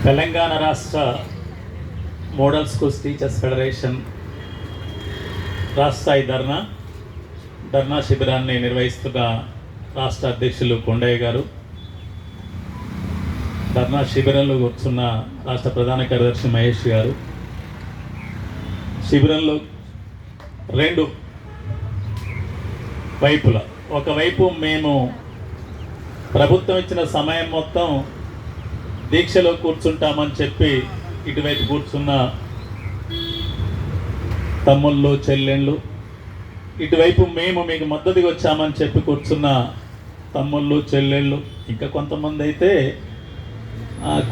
తెలంగాణ రాష్ట్ర model schools teachers federation రాష్ట్రస్థాయి ధర్నా శిబిరాన్ని నిర్వహిస్తున్న రాష్ట్ర అధ్యక్షులు కొండయ్య గారు, ధర్నా శిబిరంలో కూర్చున్న రాష్ట్ర ప్రధాన కార్యదర్శి మహేష్ గారు, శిబిరంలో రెండు వైపుల ఒకవైపు మేము ప్రభుత్వం ఇచ్చిన సమయం మొత్తం దీక్షలో కూర్చుంటామని చెప్పి ఇటువైపు కూర్చున్న తమ్ముళ్ళు చెల్లెళ్ళు, ఇటువైపు మేము మీకు మద్దతుగా వచ్చామని చెప్పి కూర్చున్న తమ్ముళ్ళు చెల్లెళ్ళు, ఇంకా కొంతమంది అయితే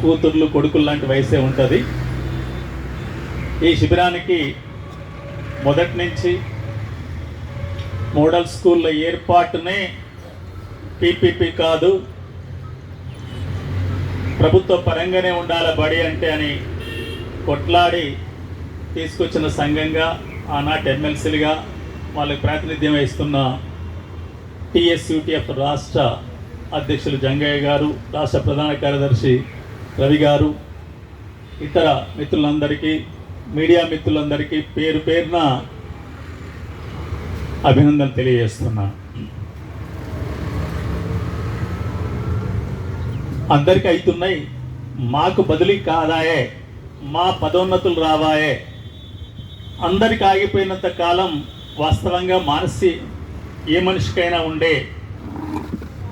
కూతుర్లు కొడుకులు లాంటి వయసే ఉంటుంది. ఈ శిబిరానికి మొదటి నుంచి మోడల్ స్కూళ్ళ ఏర్పాటునే పీపీపీ కాదు, ప్రభుత్వ పరంగానే ఉండాలి బడి అంటే అని కొట్లాడి తీసుకొచ్చిన సంఘంగా ఆనాటి ఎమ్మెల్సీలుగా వాళ్ళకి ప్రాతినిధ్యం వహిస్తున్న టీఎస్యూటీఎఫ్ రాష్ట్ర అధ్యక్షులు జంగయ్య గారు, రాష్ట్ర ప్రధాన కార్యదర్శి రవి గారు, ఇతర మిత్రులందరికీ, మీడియా మిత్రులందరికీ పేరు పేరున అభినందనలు తెలియజేస్తున్నాను. అందరికీ అవుతున్నాయి, మాకు బదిలీ కాదాయే, మా పదోన్నతులు రావాయే. అందరికి ఆగిపోయినంత కాలం వాస్తవంగా మానసి ఏ మనిషికైనా ఉండే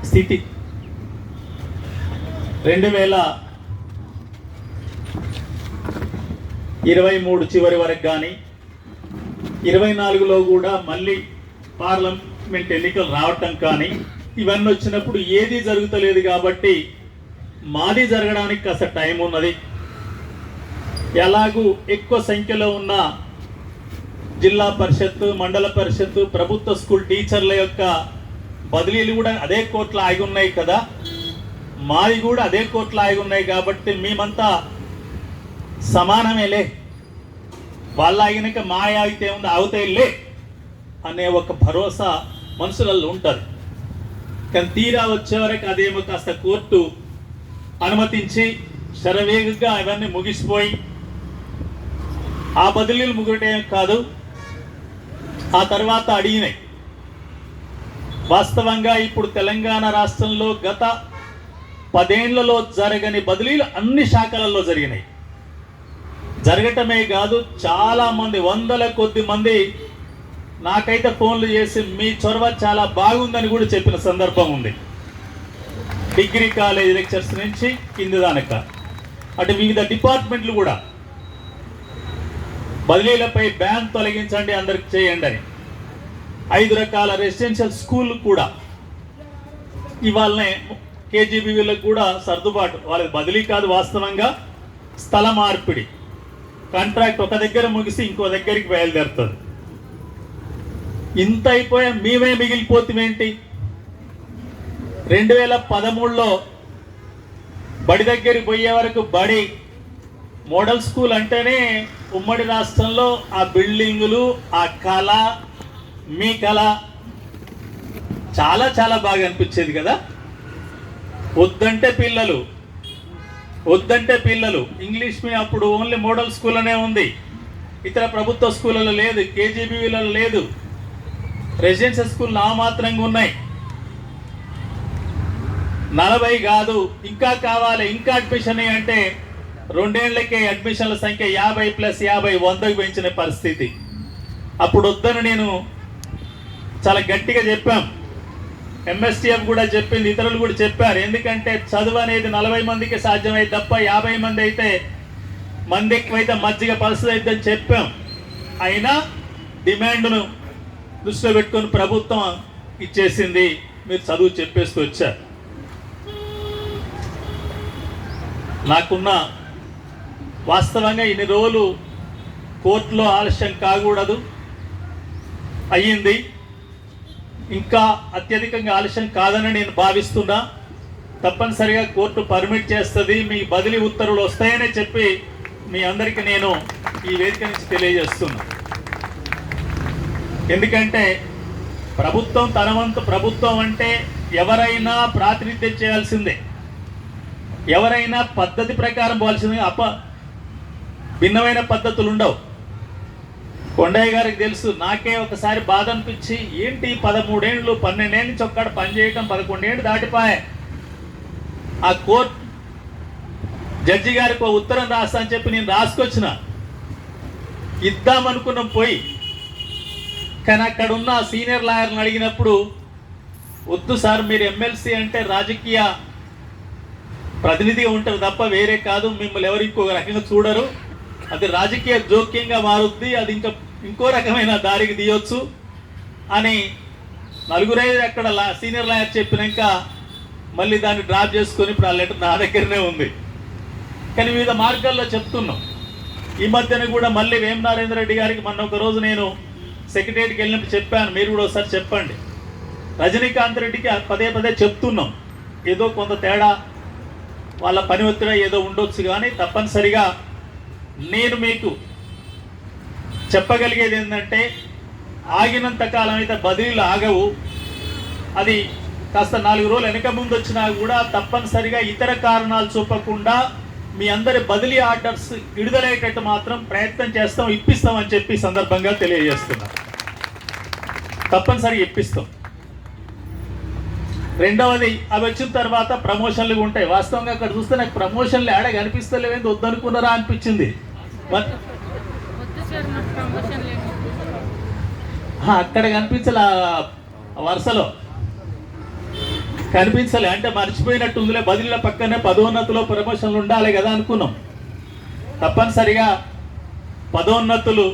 స్థితి 2023 చివరి వరకు కానీ 24లో కూడా మళ్ళీ పార్లమెంట్ ఎన్నికలు రావటం కానీ ఇవన్నీ వచ్చినప్పుడు ఏది జరుగుతలేదు. కాబట్టి మాది జరగడానికి కాస్త టైం ఉన్నది. ఎలాగూ ఎక్కువ సంఖ్యలో ఉన్న జిల్లా పరిషత్తు, మండల పరిషత్తు, ప్రభుత్వ స్కూల్ టీచర్ల యొక్క బదిలీలు కూడా అదే కోర్టులో ఆగి ఉన్నాయి కదా, మాది కూడా అదే కోర్టులో ఆగి ఉన్నాయి. కాబట్టి మేమంతా సమానమేలే, వాళ్ళ ఆగినాక మా ఆగితే ఉంది ఆగుతాయిలే అనే ఒక భరోసా మనుషులలో ఉంటుంది. కానీ తీరా వచ్చే వరకు అదేమో కాస్త కోర్టు అనుమతించి శరవేగంగా అవన్నీ ముగిసిపోయి ఆ బదిలీలు ముగిటే కాదు, ఆ తర్వాత అడిగినాయి. వాస్తవంగా ఇప్పుడు తెలంగాణ రాష్ట్రంలో గత 10 ఏళ్లలో జరగని బదిలీలు అన్ని శాఖలలో జరిగినాయి. జరగటమే కాదు, చాలామంది వందల కొద్ది మంది నాకైతే ఫోన్లు చేసి మీ చొరవ చాలా బాగుందని కూడా చెప్పిన సందర్భం ఉంది. డిగ్రీ కాలేజ్ లెక్చర్స్ నుంచి కింది దానక అటు వివిధ డిపార్ట్మెంట్లు కూడా బదిలీలపై బ్యాన్ తొలగించండి, అందరికి చేయండి అని 5 రకాల రెసిడెన్షియల్ స్కూల్ కూడా ఇవాళనే కేజీబీవీలకు కూడా సర్దుబాటు. వాళ్ళకి బదిలీ కాదు, వాస్తవంగా స్థల మార్పిడి, కాంట్రాక్ట్ ఒక దగ్గర ముగిసి ఇంకో దగ్గరికి బయలుదేరుతుంది. ఇంత అయిపోయా మేమే మిగిలిపోతామేంటి? 2013లో బడి దగ్గరికి పోయే వరకు బడి మోడల్ స్కూల్ అంటేనే ఉమ్మడి రాష్ట్రంలో ఆ బిల్డింగులు, ఆ కళ, మీ కళ చాలా చాలా బాగా అనిపించేది కదా. వద్దంటే పిల్లలు ఇంగ్లీష్ మీడియం అప్పుడు ఓన్లీ మోడల్ స్కూల్ అనే ఉంది, ఇతర ప్రభుత్వ స్కూళ్ళలో లేదు, కేజీబీవీలలో లేదు, రెసిడెన్షియల్ స్కూల్ నామాత్రంగా ఉన్నాయి. 40 కాదు ఇంకా కావాలి, ఇంకా అడ్మిషన్ అంటే 2 ఏళ్లకే అడ్మిషన్ల సంఖ్య 50+50 100కు పెంచిన పరిస్థితి. అప్పుడు వద్దని నేను చాలా గట్టిగా చెప్పాం, ఎంఎస్టీఎఫ్ కూడా చెప్పింది, ఇతరులు కూడా చెప్పారు. ఎందుకంటే చదువు అనేది 40 మందికి సాధ్యమైతే తప్ప 50 మంది అయితే, మంది ఎక్కువైతే మజ్జిగ పరిస్థితి అయిద్దని చెప్పాం. అయినా డిమాండ్ను దృష్టిలో పెట్టుకొని ప్రభుత్వం ఇచ్చేసింది, మీరు చదువు చెప్పేస్తూ వచ్చారు. నాకున్న వాస్తవంగా ఇన్ని రోజులు కోర్టులో ఆలస్యం కాకూడదు, అయ్యింది. ఇంకా అత్యధికంగా ఆలస్యం కాదని నేను భావిస్తున్నా. తప్పనిసరిగా కోర్టు పర్మిట్ చేస్తుంది, మీ బదిలీ ఉత్తర్వులు వస్తాయని చెప్పి మీ అందరికీ నేను ఈ వేదిక నుంచి తెలియజేస్తున్నా. ఎందుకంటే ప్రభుత్వం తన వంతు ప్రభుత్వం అంటే ఎవరైనా ప్రాతినిధ్యం చేయాల్సిందే. ఎవరైనా పద్ధతి ప్రకారం పోవాల్సింది భిన్నమైన పద్ధతులు ఉండవు. కొండయ్య గారికి తెలుసు. నాకే ఒకసారి బాధ అనిపించి, ఏంటి 13 ఏళ్ళు 12 ఏళ్ళ నుంచి ఒక్కడ పనిచేయటం 11 ఏళ్ళు దాటిపోయా. ఆ కోర్టు జడ్జి గారికి ఒక ఉత్తరం రాస్తా అని చెప్పి నేను రాసుకొచ్చిన, ఇద్దామనుకున్నాం పోయి. కానీ అక్కడ ఉన్న సీనియర్ లాయర్ని అడిగినప్పుడు, వద్దు సార్, మీరు ఎమ్మెల్సీ అంటే రాజకీయ ప్రతినిధిగా ఉంటారు తప్ప వేరే కాదు, మిమ్మల్ని ఎవరు ఇంకో రకంగా చూడరు, అది రాజకీయ జోక్యంగా మారుద్ది, అది ఇంకో రకమైన దారికి తీయొచ్చు అని నలుగురైదు అక్కడ సీనియర్ లాయర్ చెప్పినాక మళ్ళీ దాన్ని డ్రాప్ చేసుకొని ఇప్పుడు ఆ లెటర్ నా దగ్గరనే ఉంది. కానీ వివిధ మార్గాల్లో చెప్తున్నాం. ఈ మధ్యన కూడా మళ్ళీ వేం నారేంద్ర రెడ్డి గారికి మొన్న ఒక రోజు నేను సెక్రటరీకి వెళ్ళినప్పుడు చెప్పాను, మీరు కూడా ఒకసారి చెప్పండి. రజనీకాంత్ రెడ్డికి పదే పదే చెప్తున్నాం, ఏదో కొంత తేడా వాళ్ళ పని ఒత్తిడి ఏదో ఉండొచ్చు, కానీ తప్పనిసరిగా నేను మీకు చెప్పగలిగేది ఏంటంటే, ఆగినంత కాలం అయితే బదిలీలు ఆగవు. అది కాస్త 4 రోజులు వెనక ముందు వచ్చినా కూడా తప్పనిసరిగా ఇతర కారణాలు చూపకుండా మీ అందరి బదిలీ ఆర్డర్స్ విడుదలయ్యేటట్టు మాత్రం ప్రయత్నం చేస్తాం, ఇప్పిస్తామని చెప్పి సందర్భంగా తెలియజేస్తున్నాం. తప్పనిసరిగా ఇప్పిస్తాం. రెండవది, అవి వచ్చిన తర్వాత ప్రమోషన్లు ఉంటాయి. వాస్తవంగా అక్కడ చూస్తే నాకు ప్రమోషన్లు ఏడ కనిపిస్తలేవేంది, వద్దనుకున్నారా అనిపించింది. అక్కడ కనిపించలే, వరుసలో కనిపించలే, అంటే మర్చిపోయినట్టు ఉందిలే. బదిలీల పక్కనే పదోన్నతిలో ప్రమోషన్లు ఉండాలి కదా అనుకున్నాం. తప్పనిసరిగా పదోన్నతులు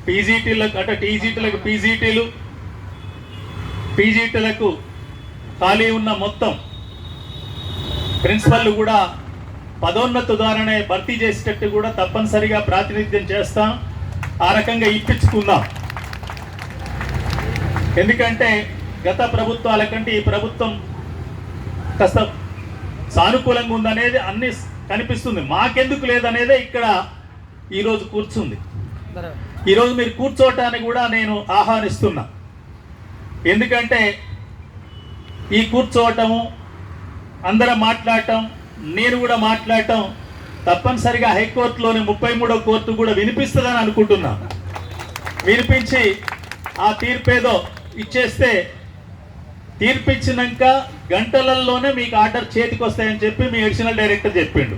పీజీటీలకు, అంటే టీజీటీలకు పీజీటీలు, పీజీటీలకు ఖాళీ ఉన్న మొత్తం ప్రిన్సిపల్లు కూడా పదోన్నత ద్వారానే భర్తీ చేసేటట్టు కూడా తప్పనిసరిగా ప్రాతినిధ్యం చేస్తాం. ఆ రకంగా ఇప్పించుకుందాం. ఎందుకంటే గత ప్రభుత్వాల కంటే ఈ ప్రభుత్వం కాస్త సానుకూలంగా ఉందనేది అన్ని కనిపిస్తుంది. మాకెందుకు లేదనేదే ఇక్కడ ఈరోజు కూర్చుంది. ఈరోజు మీరు కూర్చోవటానికి కూడా నేను ఆహ్వానిస్తున్నా. ఎందుకంటే ఈ కూర్చోవటము, అందరం మాట్లాడటం, నేను కూడా మాట్లాడటం తప్పనిసరిగా హైకోర్టులోని 33వ కోర్టు కూడా వినిపిస్తుందని అనుకుంటున్నా. వినిపించి ఆ తీర్పేదో ఇచ్చేస్తే, తీర్పిచ్చినాక గంటలలోనే మీకు ఆర్డర్ చేతికి వస్తాయని చెప్పి మీ అడిషనల్ డైరెక్టర్ చెప్పిండు.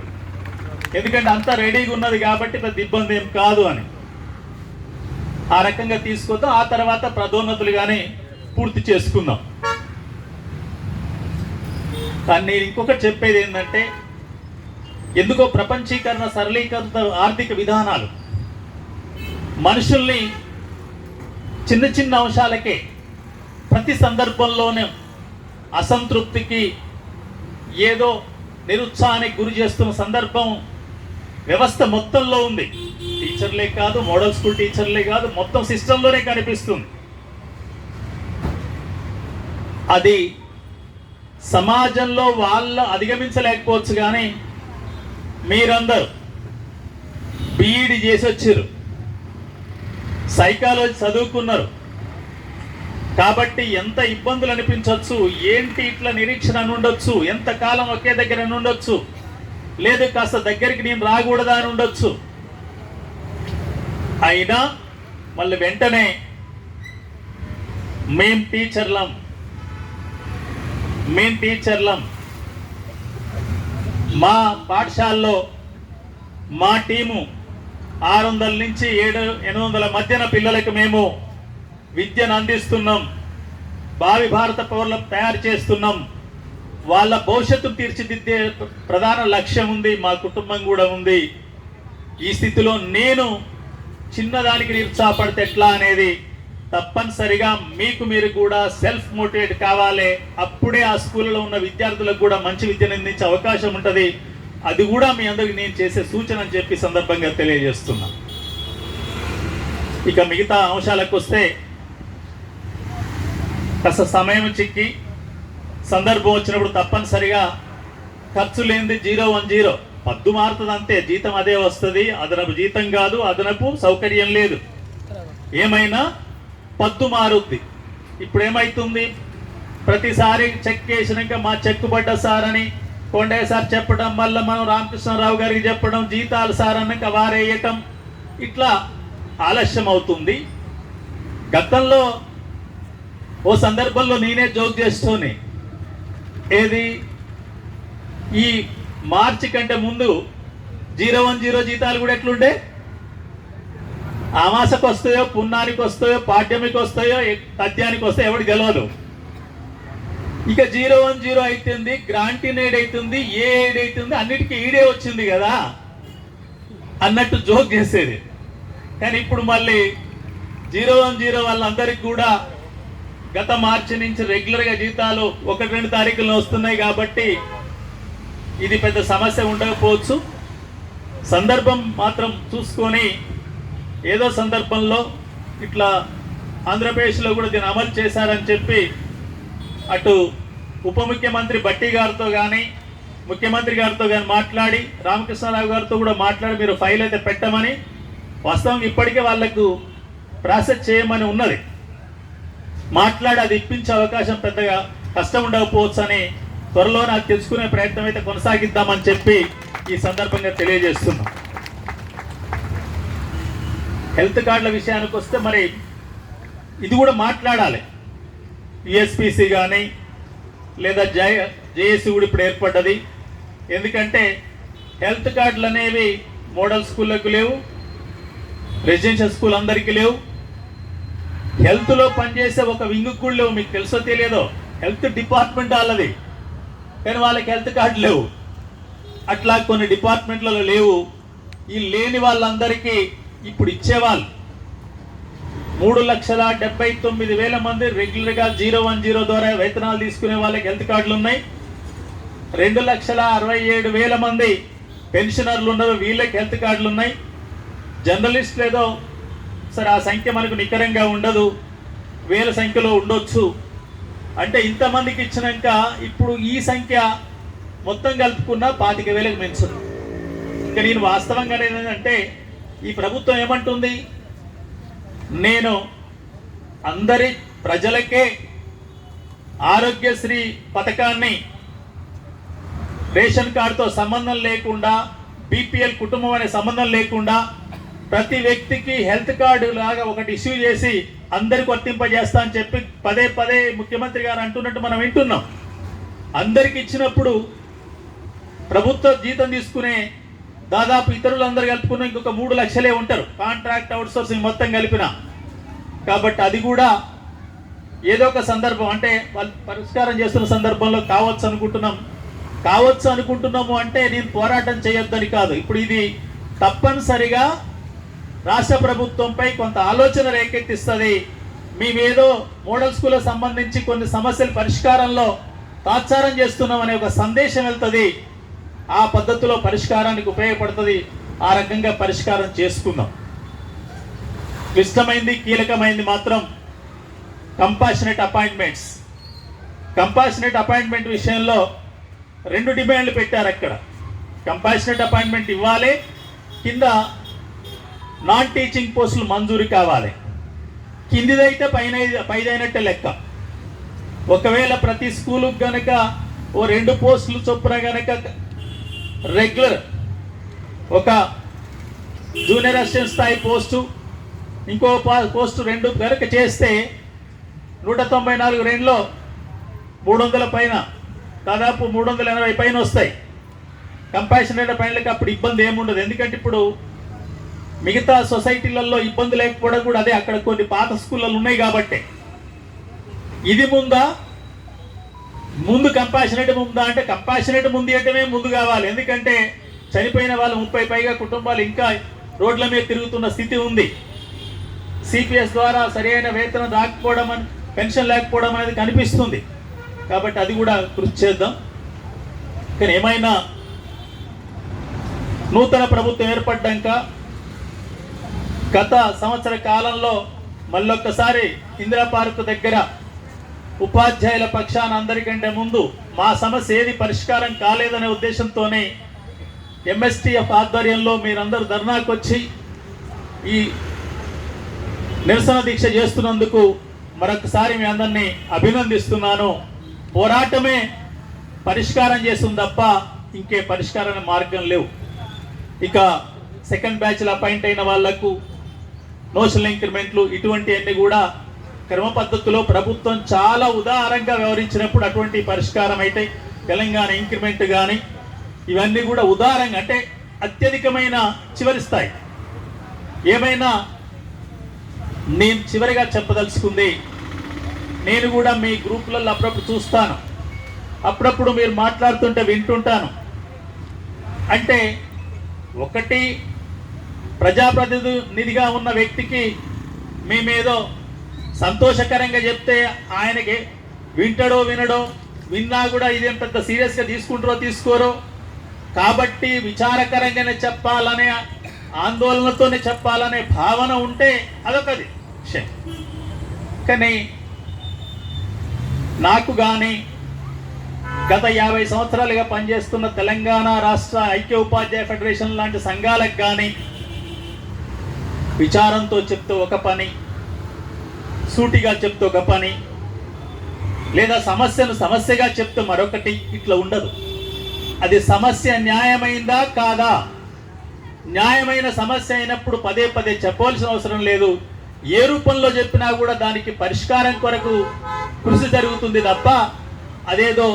ఎందుకంటే అంతా రెడీగా ఉన్నది కాబట్టి పెద్ద ఇబ్బంది ఏం కాదు అని. ఆ రకంగా తీసుకొద్దాం. ఆ తర్వాత పదోన్నతులు కానీ పూర్తి చేసుకుందాం. కానీ నేను ఇంకొకటి చెప్పేది ఏంటంటే, ఎందుకో ప్రపంచీకరణ, సరళీకృత ఆర్థిక విధానాలు మనుషుల్ని చిన్న చిన్న అంశాలకే ప్రతి సందర్భంలోనే అసంతృప్తికి, ఏదో నిరుత్సాహానికి గురి చేస్తున్న సందర్భం వ్యవస్థ మొత్తంలో ఉంది. టీచర్లే కాదు, మోడల్ స్కూల్ టీచర్లే కాదు, మొత్తం సిస్టంలోనే కనిపిస్తుంది. అది సమాజంలో వాళ్ళు అధిగమించలేకపోవచ్చు. కానీ మీరందరూ బీఈడి చేసి వచ్చారు, సైకాలజీ చదువుకున్నారు కాబట్టి ఎంత ఇబ్బందులు అనిపించవచ్చు, ఏంటి ఇట్లా నిరీక్షణ అని ఉండొచ్చు, ఎంతకాలం ఒకే దగ్గర ఉండొచ్చు, లేదు కాస్త దగ్గరికి నేను రాకూడదా అని ఉండొచ్చు. అయినా మళ్ళీ వెంటనే మేం టీచర్లం, మా పాఠశాలలో మా టీము 600 నుంచి 700 మధ్యన పిల్లలకు మేము విద్యను అందిస్తున్నాం. భావి భారత పౌరులను తయారు చేస్తున్నాం. వాళ్ళ భవిష్యత్తు తీర్చిదిద్దే ప్రధాన లక్ష్యం ఉంది. మా కుటుంబం కూడా ఉంది. ఈ స్థితిలో నేను చిన్నదానికి నిరుత్సాహపడితే ఎట్లా అనేది తప్పనిసరిగా మీకు మీరు కూడా సెల్ఫ్ మోటివేట్ కావాలి. అప్పుడే ఆ స్కూల్లో ఉన్న విద్యార్థులకు కూడా మంచి విద్యను అందించే అవకాశం ఉంటుంది. అది కూడా మీ అందరికి నేను చేసే సూచన అని చెప్పి సందర్భంగా తెలియజేస్తున్నా. ఇక మిగతా అంశాలకు వస్తే, కాస్త సమయం చిక్కి సందర్భం వచ్చినప్పుడు తప్పనిసరిగా ఖర్చు లేనిది 010 పద్దు మారుతుంది అంతే, జీతం అదే వస్తుంది. అదనపు జీతం కాదు, అదనపు సౌకర్యం లేదు, ఏమైనా పద్దు మారుద్ది. ఇప్పుడు ఏమవుతుంది, ప్రతిసారి చెక్ వేసినాక మా చెక్ పడ్డ సార్ అని కొండయ్య సార్ చెప్పడం, మళ్ళీ మనం రామకృష్ణారావు గారికి చెప్పడం, జీతాలు సార్ అన్నాక వారేయటం, ఇట్లా ఆలస్యం అవుతుంది. గతంలో ఓ సందర్భంలో నేనే జోక్ చేస్తూనే, ఏది ఈ మార్చి కంటే ముందు 010 జీతాలు కూడా ఎట్లుండే, అమాసకు వస్తాయో, పున్నానికి వస్తాయో, పాడ్యమికి వస్తాయో, తద్యానికి వస్తాయో ఎవడు గెలవదు. ఇక 010 అవుతుంది, గ్రాంటీన్ ఎయిడ్ అవుతుంది, ఏ ఎయిడ్ అవుతుంది, అన్నిటికీ ఈడే వచ్చింది కదా అన్నట్టు జోక్ చేసేది. కానీ ఇప్పుడు మళ్ళీ 010 వాళ్ళందరికీ కూడా గత మార్చి నుంచి రెగ్యులర్గా జీతాలు 1-2 తారీఖుల్లో వస్తున్నాయి కాబట్టి ఇది పెద్ద సమస్య ఉండకపోవచ్చు. సందర్భం మాత్రం చూసుకొని ఏదో సందర్భంలో ఇట్లా ఆంధ్రప్రదేశ్లో కూడా దీన్ని అమలు చేశారని చెప్పి అటు ఉప ముఖ్యమంత్రి బట్టి గారితో కానీ ముఖ్యమంత్రి గారితో కానీ మాట్లాడి, రామకృష్ణారావు గారితో కూడా మాట్లాడి మీరు ఫైల్ అయితే పెట్టమని, వాస్తవంగా ఇప్పటికే వాళ్లకు ప్రాసెస్ చేయమని ఉన్నది, మాట్లాడి అది ఇప్పించే అవకాశం పెద్దగా కష్టం ఉండకపోవచ్చు అని త్వరలో నాకు తెలుసుకునే ప్రయత్నం అయితే కొనసాగిద్దామని చెప్పి ఈ సందర్భంగా తెలియజేస్తున్నాం. హెల్త్ కార్డుల విషయానికి వస్తే మరి ఇది కూడా మాట్లాడాలి. యుఎస్పిసి కానీ లేదా జేఏసీ కూడా ఇప్పుడు ఏర్పడ్డది. ఎందుకంటే హెల్త్ కార్డులు అనేవి మోడల్ స్కూళ్ళకు లేవు, రెసిడెన్షియల్ స్కూల్ అందరికీ లేవు, హెల్త్లో పనిచేసే ఒక వింగ్ కూడా లేవు. మీకు తెలుసో తెలియదో, హెల్త్ డిపార్ట్మెంట్ వాళ్ళది, కానీ వాళ్ళకి హెల్త్ కార్డు లేవు. అట్లా కొన్ని డిపార్ట్మెంట్లలో లేవు. ఈ లేని వాళ్ళందరికీ ఇప్పుడు ఇచ్చేవాళ్ళు 3,79,000 మంది రెగ్యులర్గా 010 ద్వారా వేతనాలు తీసుకునే వాళ్ళకి హెల్త్ కార్డులు ఉన్నాయి. 2,67,000 మంది పెన్షనర్లు ఉన్నారు, వీళ్ళకి హెల్త్ కార్డులు ఉన్నాయి. జర్నలిస్టులు ఏదో సరే ఆ సంఖ్య మనకు నికరంగా ఉండదు, వేల సంఖ్యలో ఉండొచ్చు. అంటే ఇంతమందికి ఇచ్చినాక ఇప్పుడు ఈ సంఖ్య మొత్తం కలుపుకున్న 25,000కి మించుంది. ఇక నేను వాస్తవంగా ఏంటంటే ఈ ప్రభుత్వం ఏమంటుంది, నేను అందరి ప్రజలకే ఆరోగ్యశ్రీ పథకాన్ని రేషన్ కార్డుతో సంబంధం లేకుండా, బీపీఎల్ కుటుంబం అనే సంబంధం లేకుండా ప్రతి వ్యక్తికి హెల్త్ కార్డు లాగా ఒకటి ఇష్యూ చేసి అందరికి వర్తింపజేస్తా అని చెప్పి పదే పదే ముఖ్యమంత్రి గారు అంటున్నట్టు మనం వింటున్నాం. అందరికి ఇచ్చినప్పుడు ప్రభుత్వ జీతం తీసుకునే దాదాపు ఇతరులందరూ కలుపుకున్న ఇంకొక 3 లక్షలే ఉంటారు, కాంట్రాక్ట్ అవుట్సోర్సింగ్ మొత్తం కలిపిన. కాబట్టి అది కూడా ఏదో ఒక సందర్భం అంటే వాళ్ళు పరిష్కారం చేస్తున్న సందర్భంలో కావచ్చు అనుకుంటున్నాము. అంటే నేను పోరాటం చేయొద్దని కాదు, ఇప్పుడు ఇది తప్పనిసరిగా రాష్ట్ర ప్రభుత్వంపై కొంత ఆలోచన రేకెత్తిస్తుంది. మేమేదో మోడల్ స్కూల్కి సంబంధించి కొన్ని సమస్యల పరిష్కారంలో తాత్సారం చేస్తున్నాం అనే ఒక సందేశం వెళ్తుంది. ఆ పద్ధతిలో పరిష్కారానికి ఉపయోగపడుతుంది. ఆ రకంగా పరిష్కారం చేసుకుందాం. క్లిష్టమైంది, కీలకమైంది మాత్రం కంపాషనేట్ అపాయింట్మెంట్ విషయంలో 2 డిమాండ్లు పెట్టారు అక్కడ. కంపాషనేట్ అపాయింట్మెంట్ ఇవ్వాలి, కింద నాన్ టీచింగ్ పోస్టులు మంజూరు కావాలి. కిందిదైతే పైదైనట్టే లెక్క. ఒకవేళ ప్రతి స్కూలుకు గనక ఓ 2 పోస్టులు చొప్పున గనక రెగ్యులర్ ఒక జూనియర్ అసిస్టెంట్ స్థాయి పోస్టు, ఇంకో పోస్టు 2 గనక చేస్తే 194 రేంజ్లో 300 పైన, దాదాపు 380 పైన వస్తాయి. కంపాషనేట్ అపాయింట్మెంట్లకి అప్పుడు ఇబ్బంది ఏముండదు. ఎందుకంటే ఇప్పుడు మిగతా సొసైటీలలో ఇబ్బంది లేకపోవడం కూడా అదే, అక్కడ కొన్ని పాత స్కూళ్ళలు ఉన్నాయి కాబట్టి. ఇది ముందు కంపాషనేట్ ముందా అంటే కంపాషనేట్ ముందు ఇవ్వటమే ముందు కావాలి. ఎందుకంటే చనిపోయిన వాళ్ళు 30 పైగా కుటుంబాలు ఇంకా రోడ్ల మీద తిరుగుతున్న స్థితి ఉంది. సిపిఎస్ ద్వారా సరైన వేతనం రాకపోవడం, పెన్షన్ లేకపోవడం అనేది కనిపిస్తుంది. కాబట్టి అది కూడా కృషి చేద్దాం. కానీ ఏమైనా నూతన ప్రభుత్వం ఏర్పడ్డాక గత సంవత్సర కాలంలో మళ్ళొక్కసారి ఇందిరా పార్క్ దగ్గర ఉపాధ్యాయుల పక్షాన అందరికంటే ముందు మా సమస్య ఏది పరిష్కారం కాలేదనే ఉద్దేశంతోనే ఎంఎస్టీఎఫ్ ఆధ్వర్యంలో మీరందరూ ధర్నాకు వచ్చి ఈ నిరసన దీక్ష చేస్తున్నందుకు మరొకసారి మీ అందరినీ అభినందిస్తున్నాను. పోరాటమే పరిష్కారం చేస్తుంది తప్ప ఇంకే పరిష్కార మార్గం లేవు. ఇక సెకండ్ బ్యాచ్లో అపాయింట్ అయిన వాళ్లకు నోషనల్ ఇంక్రిమెంట్లు ఇటువంటివన్నీ కూడా క్రమ పద్ధతిలో ప్రభుత్వం చాలా ఉదారంగా వ్యవహరించినప్పుడు అటువంటి పరిష్కారం అయితే తెలంగాణ ఇంక్రిమెంట్ కానీ ఇవన్నీ కూడా ఉదారంగా అంటే అత్యధికమైన చివరి స్థాయి. ఏమైనా నేను చివరిగా చెప్పదలుచుకుంది, నేను కూడా మీ గ్రూపులలో అప్పుడప్పుడు చూస్తాను, అప్పుడప్పుడు మీరు మాట్లాడుతుంటే వింటుంటాను. అంటే ఒకటి ప్రజాప్రతినిధిగా ఉన్న వ్యక్తికి మేమేదో సంతోషకరంగా చెప్తే ఆయనకి వింటాడో వినడో, విన్నా కూడా ఇదేం పెద్ద సీరియస్గా తీసుకుంటారో తీసుకోరో, కాబట్టి విచారకరంగానే చెప్పాలనే ఆందోళనతోనే చెప్పాలనే భావన ఉంటే అదొకది విషయం. కానీ నాకు కానీ గత 50 సంవత్సరాలుగా పనిచేస్తున్న తెలంగాణ రాష్ట్ర ఐక్య ఉపాధ్యాయ ఫెడరేషన్ లాంటి సంఘాలకు కానీ విచారంతో చెప్తే ఒక పని, సూటిగా చెప్తే ఒక పని, లేదా సమస్యను సమస్యగా చెప్తే మరొకటి, ఇట్లా ఉండదు. అది సమస్య న్యాయమైందా కాదా, న్యాయమైన సమస్య అయినప్పుడు పదే పదే చెప్పవలసిన అవసరం లేదు. ఏ రూపంలో చెప్పినా కూడా దానికి పరిష్కారం కొరకు కృషి జరుగుతుంది తప్ప అదేదో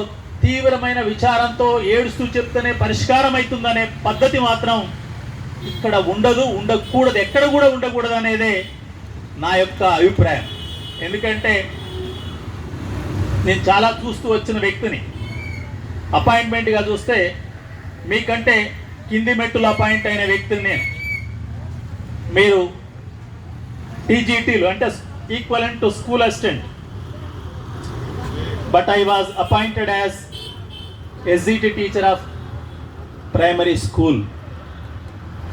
తీవ్రమైన విచారంతో ఏడుస్తూ చెప్తేనే పరిష్కారం అవుతుందనే పద్ధతి మాత్రం ఇక్కడ ఉండదు, ఉండకూడదు, ఎక్కడ కూడా ఉండకూడదు అనేదే నా యొక్క అభిప్రాయం. ఎందుకంటే నేను చాలా చూస్తూ వచ్చిన వ్యక్తిని. అపాయింట్మెంట్గా చూస్తే మీకంటే కింది మెట్టులో అపాయింట్ అయిన వ్యక్తిని నేను. మీరు టీజీటీలు అంటే equivalent to school assistant, but I was appointed as SGT teacher of primary school.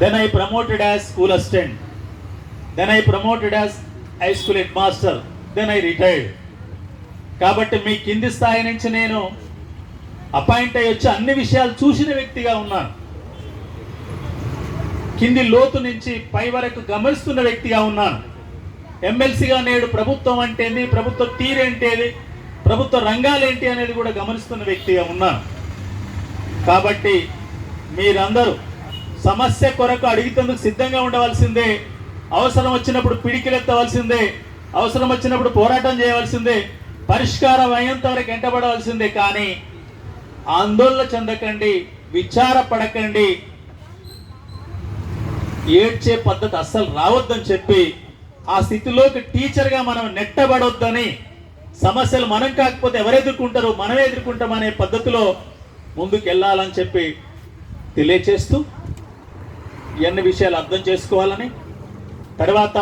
Then I promoted as school assistant, then I promoted as high school headmaster, then I retired. కాబట్టి మీ కింది స్థాయి నుంచి నేను appoint అయ్యి వచ్చి అన్ని విషయాలు చూసిన వ్యక్తిగా ఉన్నాను. కింది లోతు నుంచి పై వరకు గమనిస్తున్న వ్యక్తిగా ఉన్నాను. ఎమ్మెల్సీగా నేడు ప్రభుత్వం అంటేంది, ప్రభుత్వ తీరేంటేది, ప్రభుత్వ రంగాలేంటి అనేది కూడా గమనిస్తున్న వ్యక్తిగా ఉన్నాను. కాబట్టి మీరందరూ సమస్య కొరకు అడిగేందుకు సిద్ధంగా ఉండవలసిందే, అవసరం వచ్చినప్పుడు పిడికిలెత్తవలసిందే, అవసరం వచ్చినప్పుడు పోరాటం చేయవలసిందే, పరిష్కారం అయ్యేంత వరకు వెంటబడవలసిందే. కానీ ఆందోళన చెందకండి, విచారపడకండి, ఏడ్చే పద్ధతి అస్సలు రావద్దని చెప్పి ఆ స్థితిలోకి టీచర్గా మనం నెట్టబడొద్దని, సమస్యలు మనం కాకపోతే ఎవరు ఎదుర్కొంటారు, మనమే ఎదుర్కొంటామనే పద్ధతిలో ముందుకు వెళ్ళాలని చెప్పి తెలియచేస్తూ ఇవన్నీ విషయాలు అర్థం చేసుకోవాలని, తర్వాత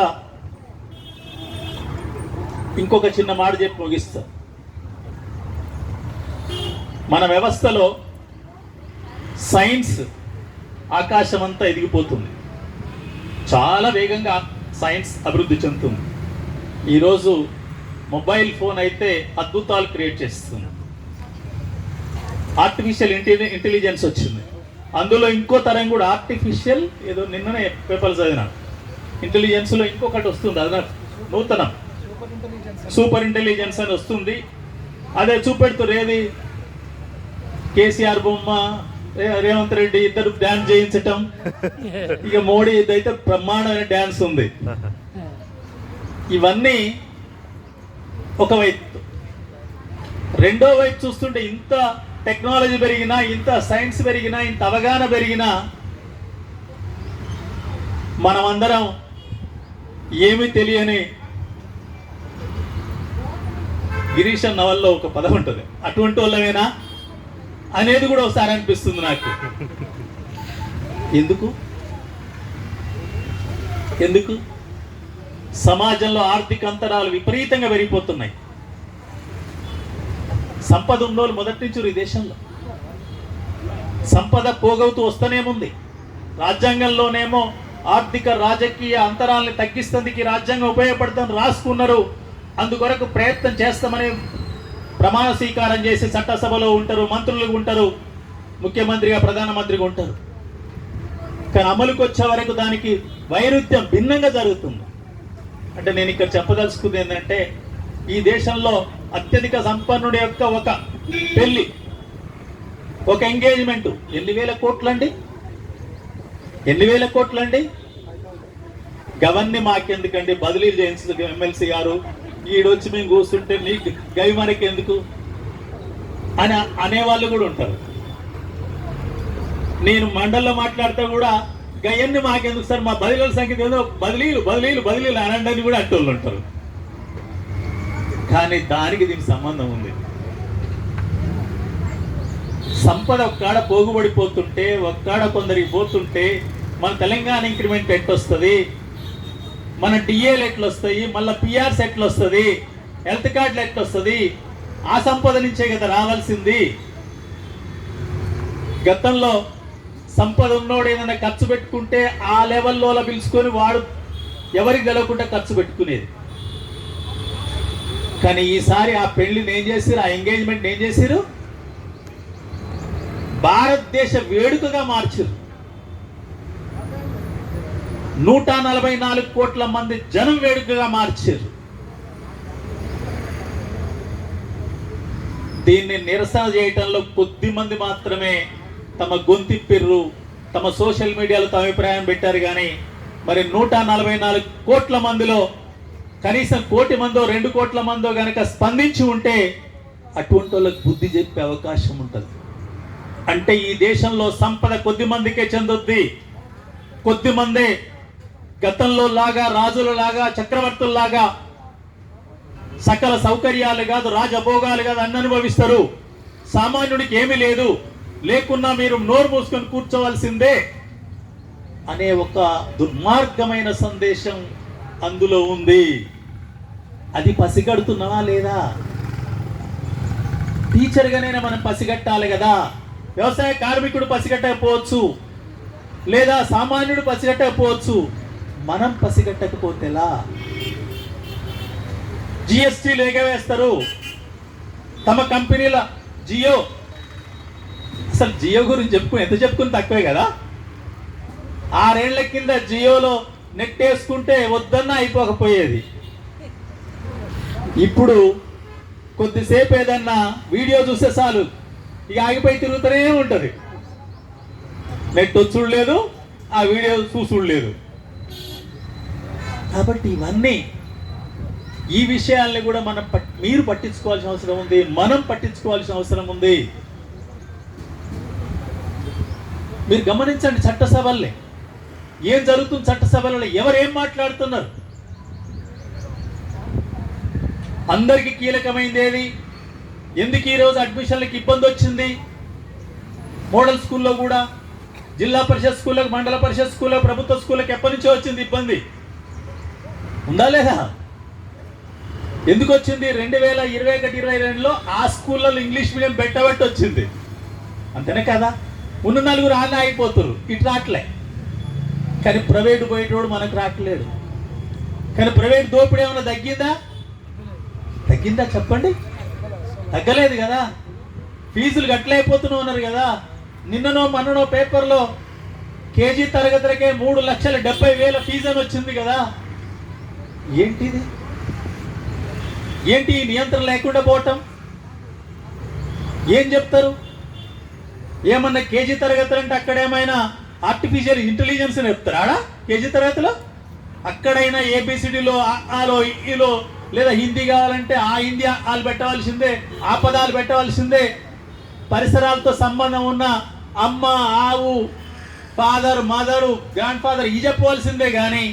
ఇంకొక చిన్న మాట చెప్పి ముగిస్తా. మన వ్యవస్థలో సైన్స్ ఆకాశం అంతా ఎదిగిపోతుంది, చాలా వేగంగా సైన్స్ అభివృద్ధి చెందుతుంది. ఈరోజు మొబైల్ ఫోన్ అయితే అద్భుతాలు క్రియేట్ చేస్తుంది. ఆర్టిఫిషియల్ ఇంటెలిజెన్స్ వచ్చింది, అందులో ఇంకో తరం కూడా ఆర్టిఫిషియల్, ఏదో నిన్ననే పేపర్లు చదివినా, ఇంటెలిజెన్స్లో ఇంకొకటి వస్తుంది, అది నూతనం సూపర్ ఇంటెలిజెన్స్ అని వస్తుంది. అదే చూపెడుతున్నారు, ఏది కేసీఆర్ బొమ్మ, రేవంత్ రెడ్డి ఇద్దరు డ్యాన్స్ చేయించటం, ఇక మోడీ ఇదైతే బ్రహ్మాండమైన డ్యాన్స్ ఉంది. ఇవన్నీ ఒక వైపు. రెండో వైపు చూస్తుంటే ఇంత టెక్నాలజీ పెరిగినా, ఇంత సైన్స్ పెరిగినా, ఇంత అవగాహన పెరిగినా మనమందరం ఏమీ తెలియని గిరీశన్ నవల్లో ఒక పదం ఉంటుంది, అటువంటి వాళ్ళమేనా అనేది కూడా ఒకసారి అనిపిస్తుంది నాకు. ఎందుకు సమాజంలో ఆర్థిక అంతరాలు విపరీతంగా పెరిగిపోతున్నాయి. సంపద ఉన్నోళ్ళు మొదటి నుంచి ఈ దేశంలో సంపద పోగవుతూ వస్తూనేముంది. రాజ్యాంగంలోనేమో ఆర్థిక రాజకీయ అంతరాలని తగ్గిస్తేందుకు రాజ్యాంగం ఉపయోగపడుతుందని రాసుకున్నారు. అందుకొరకు ప్రయత్నం చేస్తామని ప్రమాణ స్వీకారం చేసి చట్టసభలో ఉంటారు, మంత్రులు ఉంటారు, ముఖ్యమంత్రిగా ప్రధానమంత్రిగా ఉంటారు. కానీ అమలుకి వచ్చే వరకు దానికి వైరుధ్యం భిన్నంగా జరుగుతుంది. అంటే నేను ఇక్కడ చెప్పదలుచుకుంది ఏంటంటే, ఈ దేశంలో అత్యధిక సంపన్నుడి యొక్క ఒక పెళ్లి ఒక ఎంగేజ్మెంట్ ఎన్ని వేల కోట్లండి, ఎన్ని వేల కోట్లండి. గవన్ని మాకెందుకండి, బదిలీలు చేయించదు ఎమ్మెల్సీ గారు, ఈడొచ్చి మేము కూర్చుంటే నీకు గవి మనకి ఎందుకు అని అనేవాళ్ళు కూడా ఉంటారు. నేను మండల్లో మాట్లాడితే కూడా గయన్ని మాకెందుకు సార్, మా బదిలీల సంఖ్య ఏదో బదిలీలు బదిలీలు బదిలీలు అనండి కూడా అంటోళ్ళు ఉంటారు. కానీ దానికి దీనికి సంబంధం ఉంది. సంపద ఒక్కాడ పోగుబడిపోతుంటే, ఒక్కాడ కొందరికి పోతుంటే మన తెలంగాణ ఇంక్రిమెంట్ ఎట్లొస్తుంది, మన డిఏలు ఎట్లొస్తాయి, మళ్ళీ పిఆర్స్ ఎట్లొస్తుంది, హెల్త్ కార్డులు ఎట్లొస్తుంది, ఆ సంపద నుంచే కదా రావాల్సింది. గతంలో సంపద ఉన్నోడు ఏదైనా ఖర్చు పెట్టుకుంటే ఆ లెవెల్లో పిలుచుకొని వాడు ఎవరికి తెలవకుండా ఖర్చు పెట్టుకునేది. కానీ ఈసారి ఆ పెళ్లిని ఏం చేసిరు, ఆ ఎంగేజ్మెంట్ ఏం చేసిరు, భారతదేశ వేడుకగా మార్చారు. 144 కోట్ల మంది జనం వేడుకగా మార్చారు. దీన్ని నిరసన చేయటంలో కొద్ది మంది మాత్రమే తమ గొంతిప్పిర్రు, తమ సోషల్ మీడియాలో తమ అభిప్రాయం పెట్టారు. కానీ మరి 144 కోట్ల మందిలో కనీసం 1 కోటి మందో 2 కోట్ల మందో కనుక స్పందించి ఉంటే అటువంటి వాళ్ళకి బుద్ధి చెప్పే అవకాశం ఉంటుంది. అంటే ఈ దేశంలో సంపద కొద్ది మందికే చెందుద్ది. కొద్ది మందే గతంలో లాగా రాజులలాగా చక్రవర్తుల్లాగా సకల సౌకర్యాలు కాదు, రాజభోగాలు కాదు అన్ని అనుభవిస్తారు. సామాన్యుడికి ఏమీ లేదు, లేకున్నా మీరు నోరు మూసుకొని కూర్చోవలసిందే అనే ఒక దుర్మార్గమైన సందేశం అందులో ఉంది. అది పసిగడుతున్నావా లేదా? టీచర్గానైనా మనం పసిగట్టాలి కదా. వ్యవసాయ కార్మికుడు పసిగట్టకపోవచ్చు, లేదా సామాన్యుడు పసిగట్టకపోవచ్చు, మనం పసిగట్టకపోతేలా? జిఎస్టీలు ఎగవేస్తారు తమ కంపెనీల. జియో, అసలు జియో గురించి ఎంత చెప్పుకుని తక్కువే కదా. 6 ఏళ్ల కింద జియోలో నెట్ వేసుకుంటే వద్దన్నా అయిపోకపోయేది. ఇప్పుడు కొద్దిసేపు ఏదన్నా వీడియో చూస్తే చాలు ఇక ఆగిపోయి తిరుగుతూనే ఉంటుంది. నెట్ వచ్చుడు లేదు, ఆ వీడియో చూసుడు లేదు. కాబట్టి ఇవన్నీ ఈ విషయాల్ని కూడా మీరు పట్టించుకోవాల్సిన అవసరం ఉంది, మనం పట్టించుకోవాల్సిన అవసరం ఉంది. మీరు గమనించండి, చట్టసభల్ని ఏం జరుగుతుంది, చట్టసభలలో ఎవరేం మాట్లాడుతున్నారు. అందరికీ కీలకమైంది ఏది, ఎందుకు ఈరోజు అడ్మిషన్లకు ఇబ్బంది వచ్చింది? మోడల్ స్కూల్లో కూడా, జిల్లా పరిషత్ స్కూళ్ళకు, మండల పరిషత్ స్కూళ్ళకు, ప్రభుత్వ స్కూళ్ళకి ఎప్పటి నుంచో వచ్చింది ఇబ్బంది. ఉందా లేదా? ఎందుకు వచ్చింది? 2021-22లో ఆ స్కూళ్ళలో ఇంగ్లీష్ మీడియం పెట్టబట్టి వచ్చింది. అంతేనే కదా. ఉన్న 4 ఆన్న అయిపోతారు, ఇటు రావట్లే. కానీ ప్రైవేటు పోయేటోడు మనకు రావట్లేడు. కానీ ప్రైవేట్ దోపిడీ ఏమైనా తగ్గిందా చెప్పండి? తగ్గలేదు కదా. ఫీజులు గట్లయిపోతూనే ఉన్నారు కదా. నిన్ననో మొన్ననో పేపర్లో కేజీ తరగతులకే 3,70,000 ఫీజు అని వచ్చింది కదా. ఏంటిది? ఏంటి ఈ నియంత్రణ లేకుండా పోవటం? ఏం చెప్తారు? ఏమన్నా కేజీ తరగతులు అంటే అక్కడేమైనా ఆర్టిఫిషియల్ ఇంటెలిజెన్స్ చెప్తారా కేజీ తరగతిలో? అక్కడైనా ఏబిసిడిలో, ఆలో, ఈలో, లేదా హిందీ కావాలంటే ఆ హిందీ ఆలు పెట్టవలసిందే, ఆ పదాలు పెట్టవలసిందే. పరిసరాలతో సంబంధం ఉన్న అమ్మ, ఆవు, ఫాదర్, మదరు, గ్రాండ్ ఫాదర్ ఇది చెప్పవలసిందే. కానీ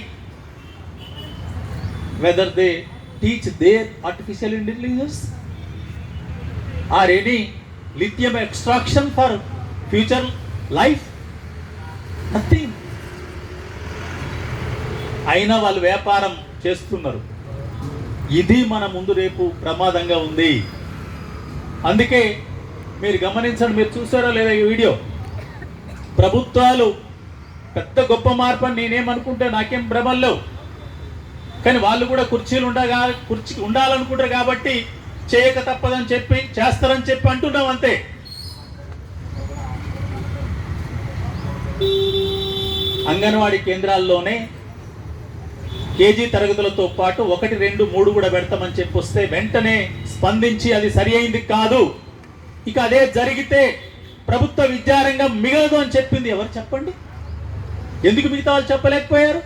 whether they teach their artificial intelligence or any lithium extraction for future life, nothing. అయినా వాళ్ళు వ్యాపారం చేస్తున్నారు. ఇది మన ముందు రేపు ప్రమాదంగా ఉంది. అందుకే మీరు గమనించండి, మీరు చూసారో లేదా ఈ వీడియో. ప్రభుత్వాలు పెద్ద గొప్ప మార్పు అని నేనేమనుకుంటే నాకేం భ్రమల్లో, కానీ వాళ్ళు కూడా కుర్చీ ఉండాలనుకుంటారు కాబట్టి చేయక తప్పదని చెప్పి చేస్తారని చెప్పి అంటున్నాం అంతే. అంగన్వాడీ కేంద్రాల్లోనే కేజీ తరగతులతో పాటు 1, 2, 3 కూడా పెడతామని చెప్పి వస్తే వెంటనే స్పందించి అది సరి అయింది కాదు, ఇక అదే జరిగితే ప్రభుత్వ విద్యారంగం మిగలదు అని చెప్పింది ఎవరు చెప్పండి? ఎందుకు మిగతా వాళ్ళు చెప్పలేకపోయారు?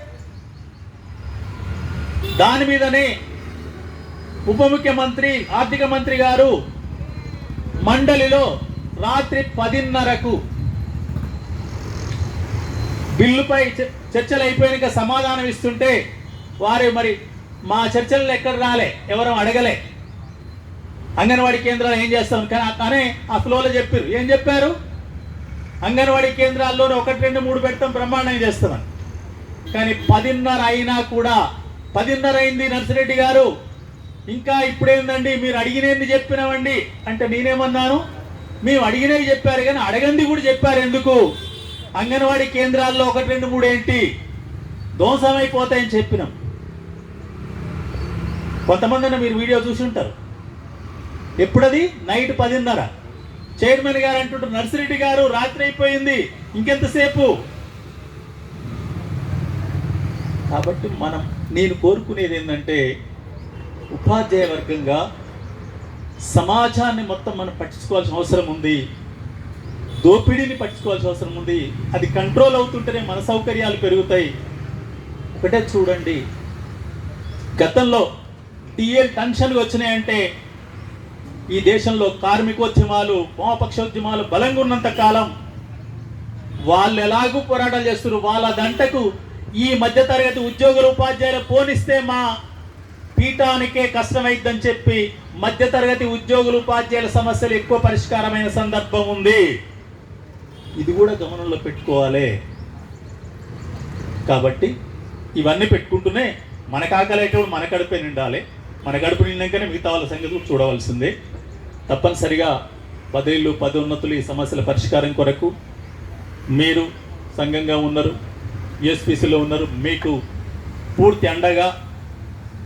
దాని మీదనే ఉప ముఖ్యమంత్రి ఆర్థిక మంత్రి గారు మండలిలో రాత్రి 10:30కు బిల్లుపై చర్చలు అయిపోయాక సమాధానం ఇస్తుంటే వారు మరి మా చర్చలు ఎక్కడ రాలే, ఎవరు అడగలే. అంగన్వాడీ కేంద్రాలు ఏం చేస్తాం కానీ ఆ ఫ్లోలో చెప్పారు. ఏం చెప్పారు? అంగన్వాడీ కేంద్రాల్లోనే 1, 2, 3 పెడతాం, బ్రహ్మాండంగా చేస్తామని. కానీ 10:30 అయినా కూడా 10:30 అయింది నర్సిరెడ్డి గారు, ఇంకా ఇప్పుడేందండి మీరు అడిగినవి చెప్పినామండి అంటే నేనేమన్నాను? మేము అడిగినవి చెప్పారు కానీ అడగంది కూడా చెప్పారు. ఎందుకు? అంగన్వాడీ కేంద్రాల్లో 1, 2, 3 ఏంటి ధ్వంసమైపోతాయని చెప్పినాం. కొంతమంది మీరు వీడియో చూసి ఉంటారు. ఎప్పుడది? నైట్ 10:30. చైర్మన్ గారు అంటుంటారు, నర్సిరెడ్డి గారు రాత్రి అయిపోయింది, ఇంకెంతసేపు? కాబట్టి నేను కోరుకునేది ఏంటంటే ఉపాధ్యాయ వర్గంగా సమాజాన్ని మొత్తం మనం పట్టించుకోవాల్సిన అవసరం ఉంది, దోపిడీని పట్టించుకోవాల్సిన అవసరం ఉంది. అది కంట్రోల్ అవుతుంటేనే మన సౌకర్యాలు పెరుగుతాయి. ఒకటే చూడండి, గతంలో టీఎల్ టెన్షన్లు వచ్చినాయంటే ఈ దేశంలో కార్మికోద్యమాలు వామపక్షోద్యమాలు బలంగా ఉన్నంత కాలం వాళ్ళు ఎలాగూ పోరాటాలు చేస్తున్నారు. వాళ్ళ దంటకు ఈ మధ్యతరగతి ఉద్యోగుల ఉపాధ్యాయులు పోనిస్తే మా పీఠానికే కష్టమైద్దని చెప్పి మధ్యతరగతి ఉద్యోగుల ఉపాధ్యాయుల సమస్యలు ఎక్కువ పరిష్కారమైన సందర్భం ఉంది. ఇది కూడా గమనంలో పెట్టుకోవాలి. కాబట్టి ఇవన్నీ పెట్టుకుంటూనే మన కాకలేటప్పుడు మన కడుపే నిండాలి. మన కడుపు నిండాకనే మిగతా వాళ్ళ సంగతి కూడా చూడవలసిందే. తప్పనిసరిగా బదిలీలు, పదోన్నతులు, ఈ సమస్యల పరిష్కారం కొరకు మీరు సంఘంగా ఉన్నారు, యూఎస్పీసీలో ఉన్నారు. మీకు పూర్తి అండగా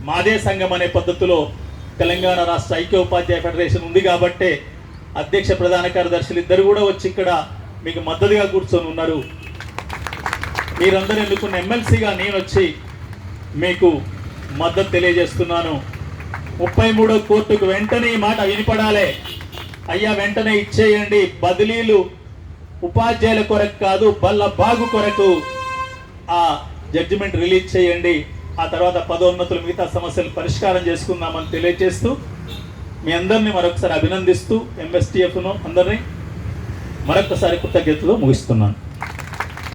మాదే సంఘం అనే పద్ధతిలో తెలంగాణ రాష్ట్ర ఐక్య ఉపాధ్యాయ ఫెడరేషన్ ఉంది. కాబట్టే అధ్యక్ష ప్రధాన కార్యదర్శులు ఇద్దరు కూడా వచ్చి ఇక్కడ మీకు మద్దతుగా కూర్చొని ఉన్నారు. మీరందరూ ఎన్నుకున్న ఎమ్మెల్సీగా నేను వచ్చి మీకు మద్దతు తెలియజేస్తున్నాను. 33వ కోర్టుకు వెంటనే ఈ మాట వినిపడాలి. అయ్యా వెంటనే ఇచ్చేయండి. బదిలీలు ఉపాధ్యాయుల కొరకు కాదు, బల్ల బాగు కొరకు ఆ జడ్జిమెంట్ రిలీజ్ చేయండి. ఆ తర్వాత పదోన్నతులు, మిగతా సమస్యలు పరిష్కారం చేసుకుందామని తెలియజేస్తూ మీ అందరినీ మరొకసారి అభినందిస్తూ ఎంఎస్టీఎఫ్ను అందరినీ మరొకసారి కృతజ్ఞతలు ముగిస్తున్నాను.